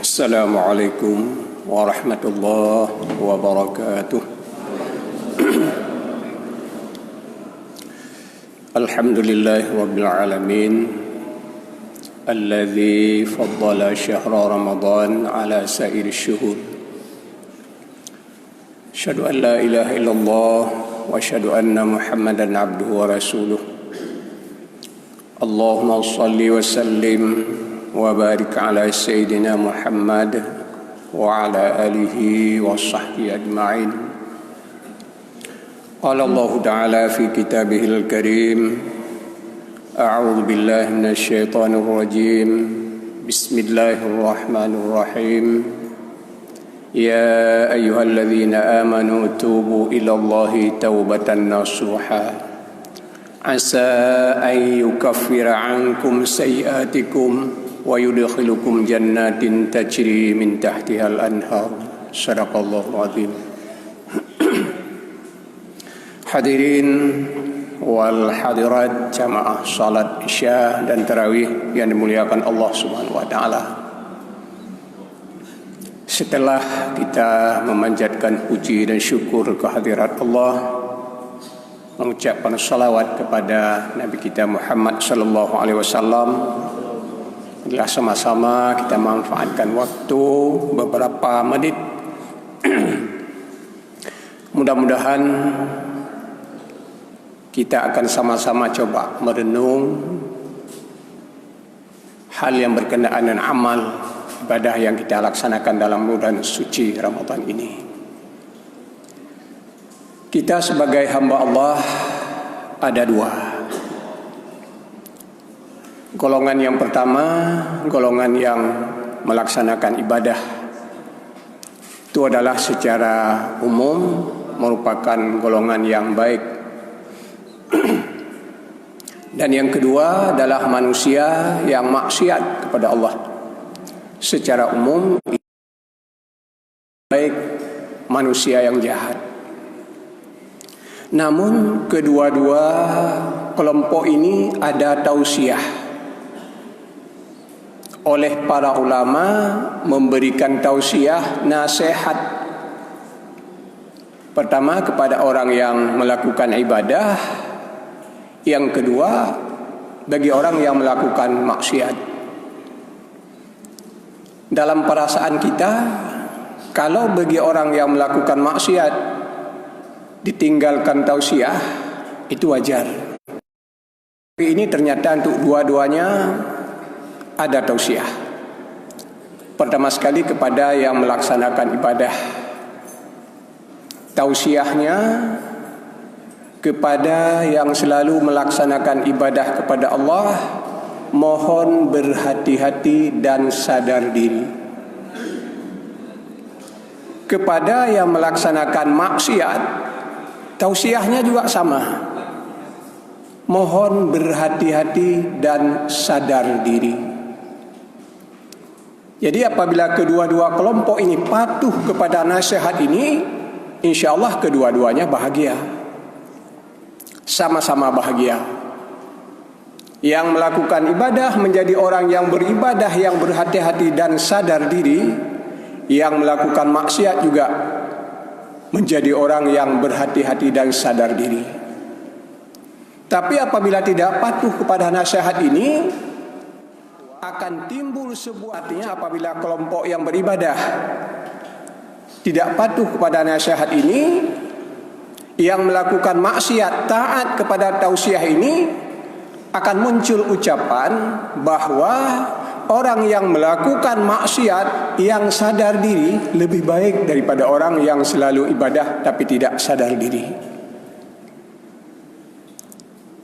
Assalamualaikum warahmatullahi wabarakatuh. Alhamdulillahi rabbil alamin alladzi faddala syahra Ramadan ala sairi syuhur. Asyhadu an la ilaha illallah wa asyhadu anna Muhammadan abduhu wa rasuluh. Allahumma shalli wa sallim wa barik ala sayyidina Muhammad wa ala alihi wa sahbihi ajma'in. Qala Allah Ta'ala fi kitabihil karim, a'udzu billahi minasy syaithanir rajim. Bismillahirrahmanirrahim. Ya ayyuhalladzina amanu tubu ilallahi taubatan nasuha. Asa an yukaffira 'ankum sayyi'atikum wa yudkhilukum jannatin tajri min tahtihal anhar. Shadaqallahu azim. Hadirin wal hadirat jamaah salat Isya dan tarawih yang dimuliakan Allah Subhanahu wa taala. Setelah kita memanjatkan puji dan syukur kehadirat Allah, mengucapkan salawat kepada Nabi kita Muhammad sallallahu alaihi wasallam, bila sama-sama kita manfaatkan waktu beberapa menit. Mudah-mudahan kita akan sama-sama coba merenung hal yang berkenaan dengan amal ibadah yang kita laksanakan dalam bulan suci Ramadan ini. Kita sebagai hamba Allah ada dua. Golongan yang pertama, golongan yang melaksanakan ibadah itu adalah secara umum merupakan golongan yang baik. Dan yang kedua adalah manusia yang maksiat kepada Allah. Secara umum baik manusia yang jahat. Namun kedua-dua kelompok ini ada tausiah oleh para ulama, memberikan tausiah, nasihat. Pertama kepada orang yang melakukan ibadah, yang kedua bagi orang yang melakukan maksiat. Dalam perasaan kita, kalau bagi orang yang melakukan maksiat ditinggalkan tausiah, itu wajar. Tapi ini ternyata untuk dua-duanya ada tausiah. Pertama sekali kepada yang melaksanakan ibadah, tausiahnya kepada yang selalu melaksanakan ibadah kepada Allah, mohon berhati-hati dan sadar diri. Kepada yang melaksanakan maksiat, tausiahnya juga sama, mohon berhati-hati dan sadar diri. Jadi apabila kedua-dua kelompok ini patuh kepada nasihat ini, insya Allah kedua-duanya bahagia, sama-sama bahagia. Yang melakukan ibadah menjadi orang yang beribadah, yang berhati-hati dan sadar diri. Yang melakukan maksiat juga menjadi orang yang berhati-hati dan sadar diri. Tapi apabila tidak patuh kepada nasihat ini, akan timbul sebuah, artinya apabila kelompok yang beribadah tidak patuh kepada nasihat ini, yang melakukan maksiat taat kepada tausiah ini, akan muncul ucapan bahwa orang yang melakukan maksiat yang sadar diri lebih baik daripada orang yang selalu ibadah tapi tidak sadar diri.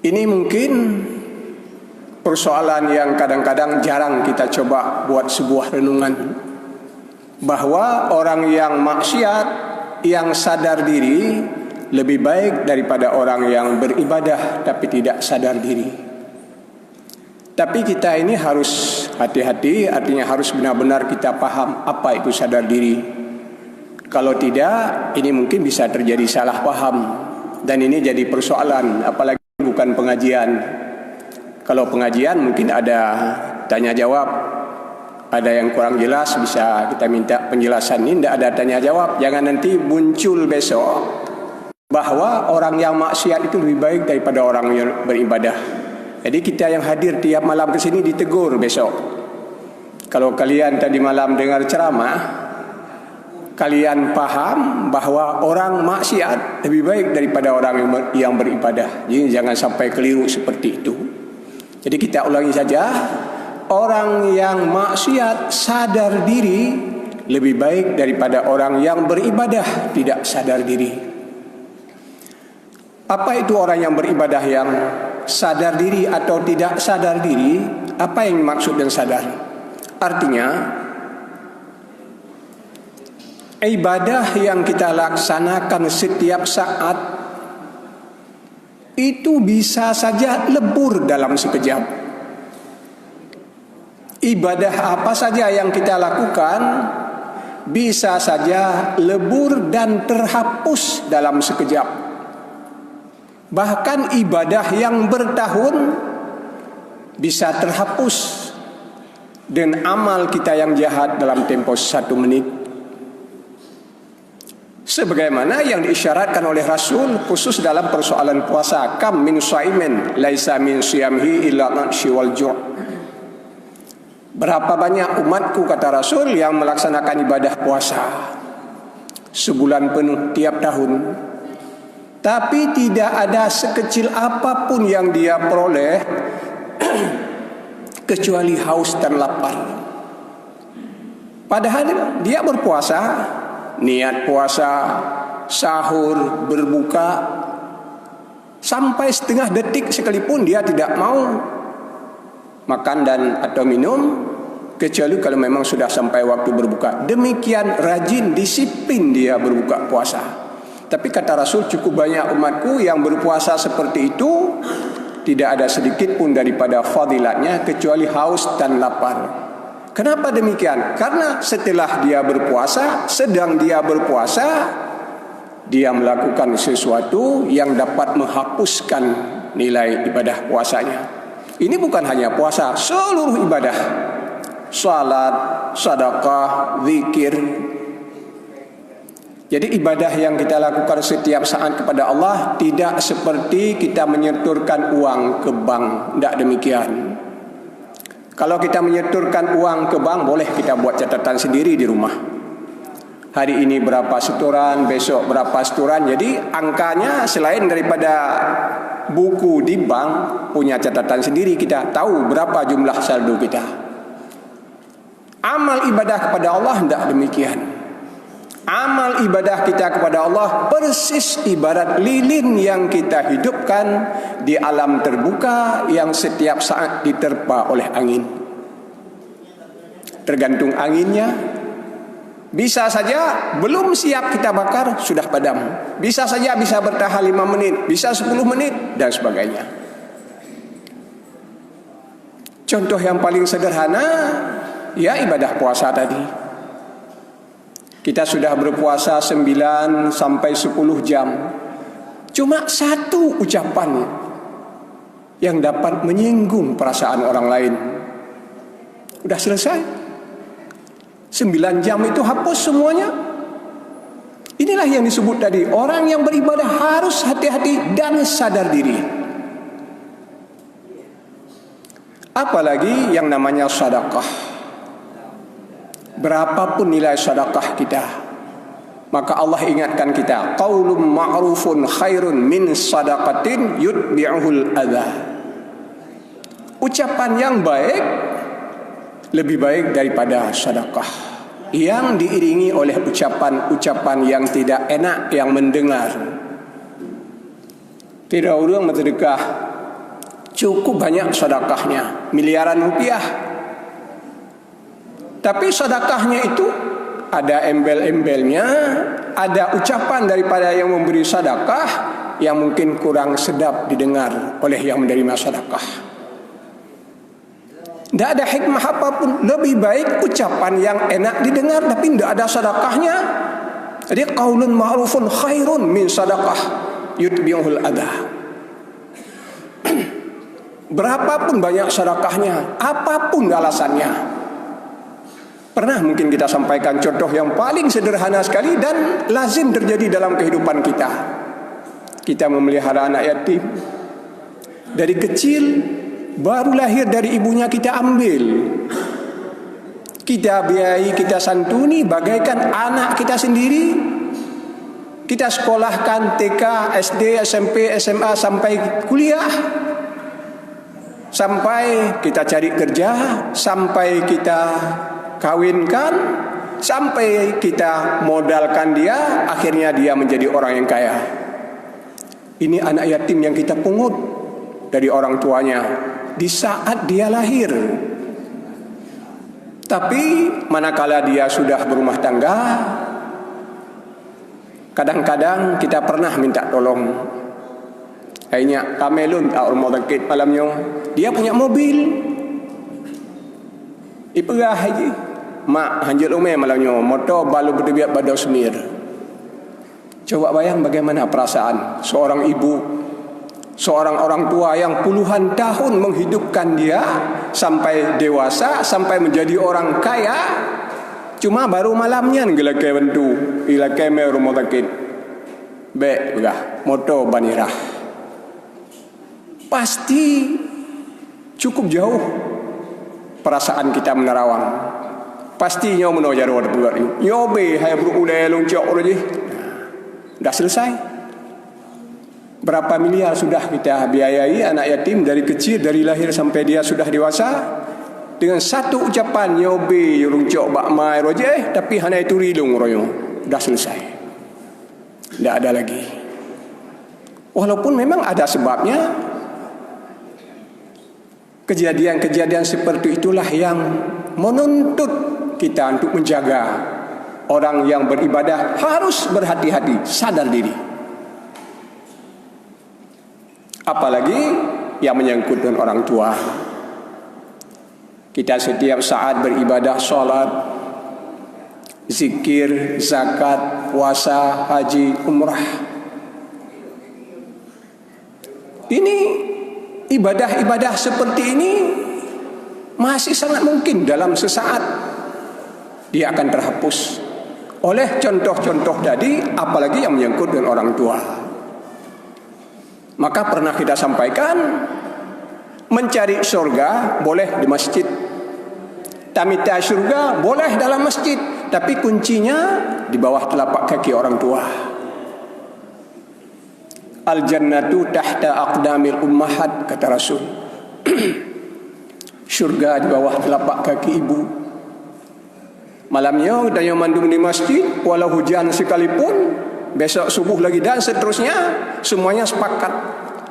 Ini mungkin persoalan yang kadang-kadang jarang kita coba buat sebuah renungan, bahwa orang yang maksiat yang sadar diri lebih baik daripada orang yang beribadah tapi tidak sadar diri. Tapi kita ini harus hati-hati, artinya harus benar-benar kita paham apa itu sadar diri. Kalau tidak, ini mungkin bisa terjadi salah paham, dan ini jadi persoalan, apalagi bukan pengajian. Kalau pengajian mungkin ada tanya jawab, ada yang kurang jelas bisa kita minta penjelasan. Ini tidak ada tanya jawab. Jangan nanti muncul besok bahwa orang yang maksiat itu lebih baik daripada orang yang beribadah. Jadi kita yang hadir tiap malam ke sini ditegur besok. Kalau kalian tadi malam dengar ceramah, kalian paham bahwa orang maksiat lebih baik daripada orang yang beribadah. Jadi jangan sampai keliru seperti itu. Jadi kita ulangi saja. Orang yang maksiat sadar diri lebih baik daripada orang yang beribadah tidak sadar diri. Apa itu orang yang beribadah yang sadar diri atau tidak sadar diri? Apa yang dimaksud dengan sadar? Artinya, ibadah yang kita laksanakan setiap saat itu bisa saja lebur dalam sekejap. Ibadah apa saja yang kita lakukan bisa saja lebur dan terhapus dalam sekejap. Bahkan ibadah yang bertahun bisa terhapus dan amal kita yang jahat dalam tempo 1 menit. Sebagaimana yang diisyaratkan oleh Rasul khusus dalam persoalan puasa, kam min shaimin laisa min siyamhi illa nashi wal ju'. Berapa banyak umatku, kata Rasul, yang melaksanakan ibadah puasa sebulan penuh tiap tahun, tapi tidak ada sekecil apapun yang dia peroleh kecuali haus dan lapar. Padahal dia berpuasa, niat puasa, sahur, berbuka, sampai setengah detik sekalipun dia tidak mau makan dan atau minum, kecuali kalau memang sudah sampai waktu berbuka. Demikian rajin, disiplin dia berbuka puasa. Tapi kata Rasul, cukup banyak umatku yang berpuasa seperti itu, tidak ada sedikit pun daripada fadilatnya kecuali haus dan lapar. Kenapa demikian? Karena setelah dia berpuasa, sedang dia berpuasa, dia melakukan sesuatu yang dapat menghapuskan nilai ibadah puasanya. Ini bukan hanya puasa, seluruh ibadah. Salat, sedekah, zikir. Jadi ibadah yang kita lakukan setiap saat kepada Allah tidak seperti kita menyetorkan uang ke bank. Tidak demikian. Kalau kita menyetorkan uang ke bank, boleh kita buat catatan sendiri di rumah. Hari ini berapa setoran, besok berapa setoran. Jadi angkanya selain daripada buku di bank, punya catatan sendiri, kita tahu berapa jumlah saldo kita. Amal ibadah kepada Allah tidak demikian. Amal ibadah kita kepada Allah persis ibarat lilin yang kita hidupkan di alam terbuka yang setiap saat diterpa oleh angin. Tergantung anginnya, bisa saja belum siap kita bakar sudah padam. Bisa saja bisa bertahan 5 menit, bisa 10 menit dan sebagainya. Contoh yang paling sederhana, ya ibadah puasa tadi. Kita sudah berpuasa 9 sampai 10 jam. Cuma satu ucapan yang dapat menyinggung perasaan orang lain, udah selesai. 9 jam itu hapus semuanya. Inilah yang disebut tadi, orang yang beribadah harus hati-hati dan sadar diri. Apalagi yang namanya sedekah. Berapapun nilai sedekah kita, maka Allah ingatkan kita, qaulun ma'rufun khairun min sadaqatin yutbi'uhul adha. Ucapan yang baik lebih baik daripada sedekah yang diiringi oleh ucapan-ucapan yang tidak enak yang mendengar. Tidak orang bersedekah cukup banyak sedekahnya, miliaran rupiah. Tapi sedekahnya itu ada embel-embelnya, ada ucapan daripada yang memberi sedekah yang mungkin kurang sedap didengar oleh yang menerima sedekah. Tidak ada hikmah apapun. Lebih baik ucapan yang enak didengar tapi tidak ada sedekahnya. Jadi qaulun ma'rufun khairun min sedekah yutbi'uhul adha. Berapapun banyak sedekahnya, apapun alasannya, Pernah mungkin kita sampaikan contoh yang paling sederhana sekali dan lazim terjadi dalam kehidupan kita. Kita memelihara anak yatim. Dari kecil, baru lahir dari ibunya kita ambil. Kita biayai, kita santuni bagaikan anak kita sendiri. Kita sekolahkan TK, SD, SMP, SMA sampai kuliah. Sampai kita cari kerja, sampai kita kawinkan, sampai kita modalkan dia, akhirnya dia menjadi orang yang kaya. Ini anak yatim yang kita pungut dari orang tuanya di saat dia lahir. Tapi manakala dia sudah berumah tangga, kadang-kadang kita pernah minta tolong. Akhirnya kamelun tak rumah sakit malamnya, dia punya mobil, iperah haji. Mak hanjut umeh malamnya, motor balu berdebiak badau semir. Coba bayang bagaimana perasaan seorang ibu, seorang orang tua yang puluhan tahun menghidupkan dia sampai dewasa, sampai menjadi orang kaya. Cuma baru malamnya ngelakai bentu, ngelakai me rumah sakit. Bek begah, motor banirah. Pasti cukup jauh perasaan kita menerawang. Pastinya menajar orang buat ini. Nyobe hai berulai loncok orang je. Dah selesai. Berapa miliar sudah kita biayai anak yatim dari kecil, dari lahir sampai dia sudah dewasa. Dengan satu ucapan nyobe loncok bak mai roje, tapi hanya itu rilung royo. Dah selesai. Tidak ada lagi. Walaupun memang ada sebabnya. Kejadian-kejadian seperti itulah yang menuntut kita untuk menjaga orang yang beribadah harus berhati-hati, sadar diri. Apalagi yang menyangkut dengan orang tua. Kita setiap saat beribadah, sholat, zikir, zakat, puasa, haji, umrah. Ini ibadah-ibadah seperti ini masih sangat mungkin dalam sesaat dia akan terhapus oleh contoh-contoh tadi, apalagi yang menyangkut dengan orang tua. Maka pernah kita sampaikan, mencari surga boleh di masjid, tamita surga boleh dalam masjid, tapi kuncinya di bawah telapak kaki orang tua. Al-jannatu tahta aqdamil ummahat, kata Rasul. Surga di bawah telapak kaki ibu. Malamnya kita yang mandung di masjid, walau hujan sekalipun, besok subuh lagi dan seterusnya, semuanya sepakat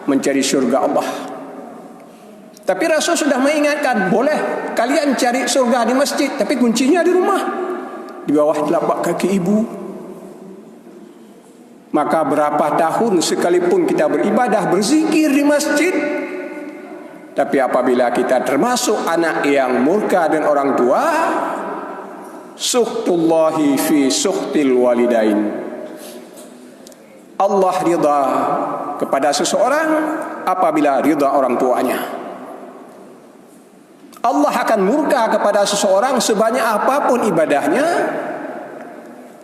mencari surga Allah. Tapi Rasul sudah mengingatkan, boleh kalian cari surga di masjid, tapi kuncinya di rumah, di bawah telapak kaki ibu. Maka berapa tahun sekalipun kita beribadah, berzikir di masjid, tapi apabila kita termasuk anak yang murka dan orang tua, suhtullahi fi suhtil walidain. Allah ridha kepada seseorang apabila ridha orang tuanya. Allah akan murka kepada seseorang sebanyak apapun ibadahnya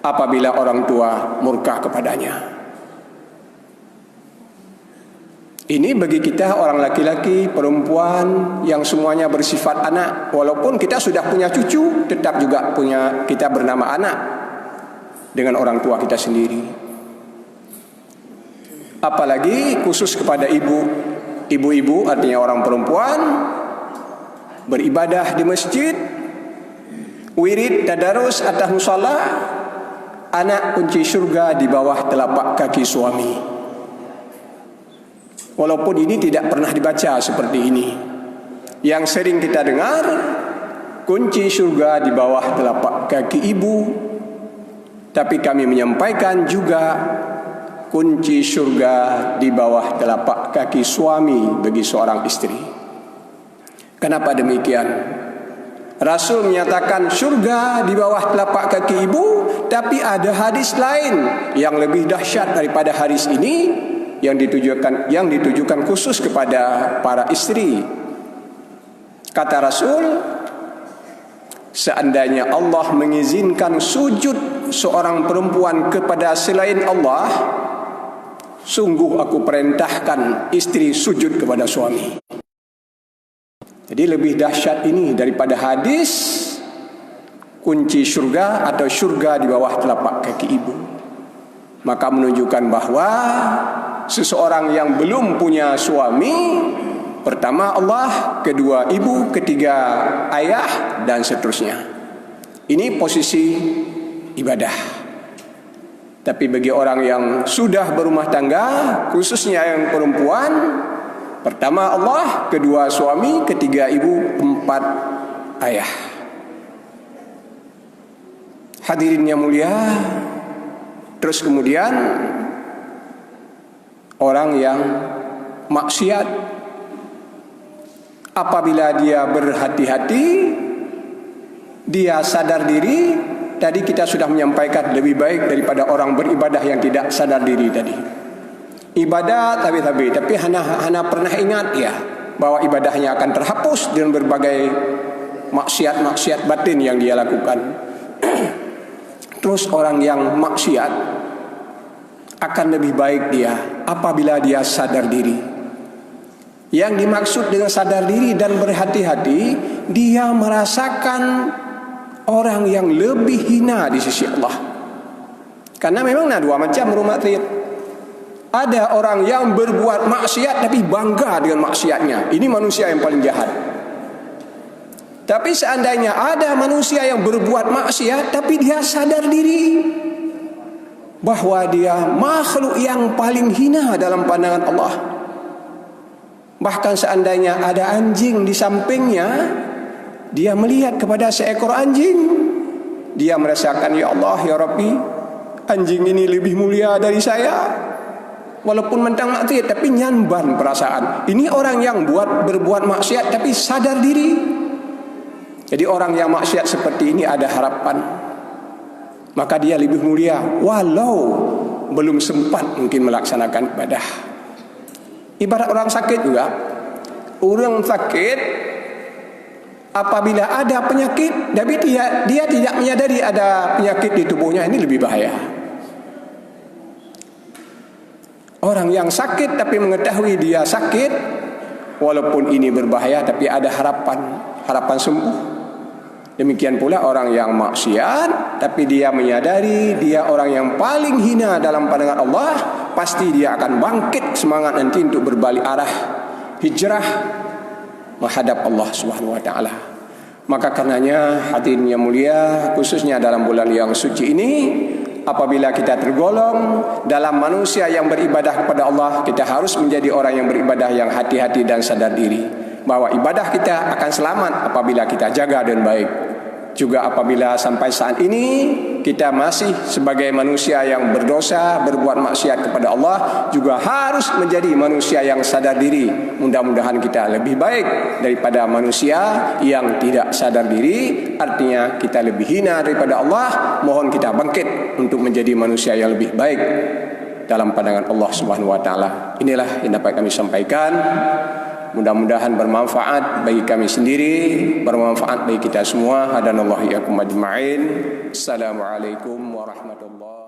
apabila orang tua murka kepadanya. Ini bagi kita orang laki-laki, perempuan yang semuanya bersifat anak. Walaupun kita sudah punya cucu, tetap juga punya kita bernama anak dengan orang tua kita sendiri. Apalagi khusus kepada ibu-ibu, artinya orang perempuan, beribadah di masjid, wirid, tadarus, atas musalla, anak kunci surga di bawah telapak kaki suami. Walaupun ini tidak pernah dibaca seperti ini. Yang sering kita dengar, kunci surga di bawah telapak kaki ibu. Tapi kami menyampaikan juga kunci surga di bawah telapak kaki suami bagi seorang istri. Kenapa demikian? Rasul menyatakan surga di bawah telapak kaki ibu, tapi ada hadis lain yang lebih dahsyat daripada hadis ini, yang ditujukan khusus kepada para istri. Kata Rasul, seandainya Allah mengizinkan sujud seorang perempuan kepada selain Allah, sungguh aku perintahkan istri sujud kepada suami. Jadi lebih dahsyat ini daripada hadis kunci syurga atau syurga di bawah telapak kaki ibu. Maka menunjukkan bahawa seseorang yang belum punya suami, pertama Allah, kedua ibu, ketiga ayah, dan seterusnya. Ini posisi ibadah. Tapi bagi orang yang sudah berumah tangga, khususnya yang perempuan, pertama Allah, kedua suami, ketiga ibu, empat ayah. Hadirin yang mulia, terus kemudian orang yang maksiat, apabila dia berhati-hati, dia sadar diri. Tadi kita sudah menyampaikan lebih baik daripada orang beribadah yang tidak sadar diri tadi. Ibadah tapi hana pernah ingat ya bahwa ibadahnya akan terhapus dengan berbagai maksiat-maksiat batin yang dia lakukan. Terus orang yang maksiat akan lebih baik dia apabila dia sadar diri. Yang dimaksud dengan sadar diri dan berhati-hati, dia merasakan orang yang lebih hina di sisi Allah. Karena memang ada dua macam rumah trid. Ada orang yang berbuat maksiat tapi bangga dengan maksiatnya. Ini manusia yang paling jahat. Tapi seandainya ada manusia yang berbuat maksiat tapi dia sadar diri bahwa dia makhluk yang paling hina dalam pandangan Allah. Bahkan seandainya ada anjing di sampingnya, dia melihat kepada seekor anjing, dia merasakan, ya Allah, ya Rabbi, anjing ini lebih mulia dari saya. Walaupun mentang maksiat tapi nyamban perasaan. Ini orang yang berbuat maksiat tapi sadar diri. Jadi orang yang maksiat seperti ini ada harapan. Maka dia lebih mulia walau belum sempat mungkin melaksanakan ibadah. Ibarat orang sakit juga. Orang sakit apabila ada penyakit tapi dia tidak menyadari ada penyakit di tubuhnya, ini lebih bahaya. Orang yang sakit tapi mengetahui dia sakit, walaupun ini berbahaya tapi ada harapan sembuh. Demikian pula orang yang maksiat tapi dia menyadari dia orang yang paling hina dalam pandangan Allah, pasti dia akan bangkit semangat nanti untuk berbalik arah, hijrah menghadap Allah Subhanahu wa taala. Maka karenanya hadirin yang mulia, khususnya dalam bulan yang suci ini, apabila kita tergolong dalam manusia yang beribadah kepada Allah, kita harus menjadi orang yang beribadah yang hati-hati dan sadar diri bahwa ibadah kita akan selamat apabila kita jaga dengan baik. Juga apabila sampai saat ini kita masih sebagai manusia yang berdosa, berbuat maksiat kepada Allah, juga harus menjadi manusia yang sadar diri. Mudah-mudahan kita lebih baik daripada manusia yang tidak sadar diri. Artinya kita lebih hina daripada Allah. Mohon kita bangkit untuk menjadi manusia yang lebih baik dalam pandangan Allah Subhanahu wa taala. Inilah yang dapat kami sampaikan. Mudah-mudahan bermanfaat bagi kami sendiri, bermanfaat bagi kita semua. Hadanallahu iyyakum ajma'in. Assalamualaikum warahmatullahi wabarakatuh.